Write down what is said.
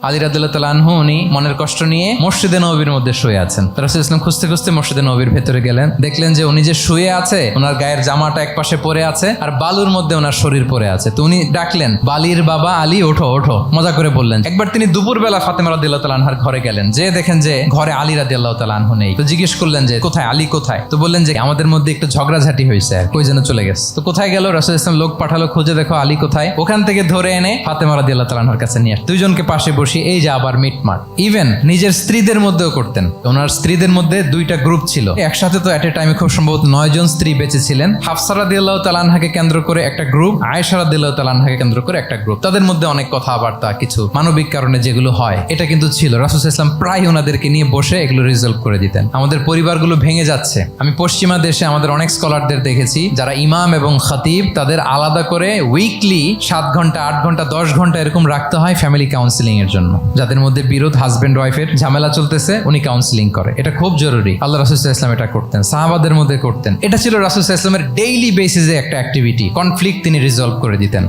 আলী রাদিয়াল্লাহু তাআলা আনহু উনি মনের কষ্ট নিয়ে মসজিদে নববীর মধ্যে শুয়ে আছেন। রাসূলুল্লাহ সাল্লাল্লাহু আলাইহি ওয়াসাল্লাম খুঁজতে খুঁজতে মসজিদে নববীর ভেতরে গেলেন, দেখলেন যে উনি যে শুয়ে আছে ওনার গায়ের জামাটা এক পাশে পড়ে আছে আর বালুর মধ্যে ওনার শরীর পড়ে আছে। তো উনি ডাকলেন, বালির বাবা আলী ওঠো ওঠো, মজা করে বললেন। একবার তিনি দুপুরবেলা ফাতেমা রাদিয়াল্লাহু তাআলা আনহার ঘরে গেলেন, যে দেখেন যে ঘরে আলী রাদিয়াল্লাহু তাআলা আনহু নেই। তো জিজ্ঞেস করলেন যে কোথায় আলী কোথায়? তো বললেন যে আমাদের মধ্যে একটু ঝগড়াঝাটি হয়েছে, কই যেন চলে গেছে। তো কোথায় গেল? রাসূলুল্লাহ সাল্লাল্লাহু আলাইহি ওয়াসাল্লাম লোক পাঠালো, খুঁজে দেখো আলী কোথায়। ওখান থেকে ধরে এনে ফাতেমা রাদিয়াল্লাহু তাআলা আনহার কাছে নিয়ে দুইজনকে পাশে বসিয়ে এই যে আবার মিটমাট। ইভেন নিজের স্ত্রীদের মধ্যেও করতেন। ওনার স্ত্রীদের মধ্যে দুইটা গ্রুপ ছিল, একসাথে তো এট এ টাইমে খুব সম্ভবত 9 জন স্ত্রী বেঁচে ছিলেন। হাফসা রাদিয়াল্লাহু তাআলা আনহাকে কেন্দ্র করে একটা গ্রুপ, আয়েশা রাদিয়াল্লাহু তাআলা আনহাকে কেন্দ্র করে একটা গ্রুপ। তাদের মধ্যে অনেক কথাবার্তা, কিছু মানবিক কারণে যেগুলো হয় এটা কিন্তু ছিল। রাসূল সাল্লাল্লাহু আলাইহি ওয়াসাল্লাম প্রায় ওনাদেরকে নিয়ে বসে এগুলো রিজলভ করে দিতেন। আমাদের পরিবারগুলো ভেঙে যাচ্ছে। আমি পশ্চিমা দেশে আমাদের অনেক স্কলারদের দেখেছি যারা ইমাম এবং খতিব, তাদের আলাদা করে উইকলি 7 ঘন্টা 8 ঘন্টা 10 ঘন্টা এরকম রাখতে হয় ফ্যামিলি কাউন্সিলিং এর জন্য। যাদের মধ্যে বিরোধ, হাজবেন্ড ওয়াইফের ঝামেলা চলতেছে, উনি কাউন্সিলিং করে। এটা খুব জরুরি। আল্লাহ রাসূল সাল্লাল্লাহু আলাইহি ওয়াসাল্লাম এটা করতেন, সাহাবাদের মধ্যে করতেন। এটা ছিল রাসূল সাল্লাল্লাহু আলাইহি ওয়াসাল্লামের ডেইলি বেসিসে একটা অ্যাক্টিভিটি। কনফ্লিক্ট তিনি রিজলভ করে দিতেন।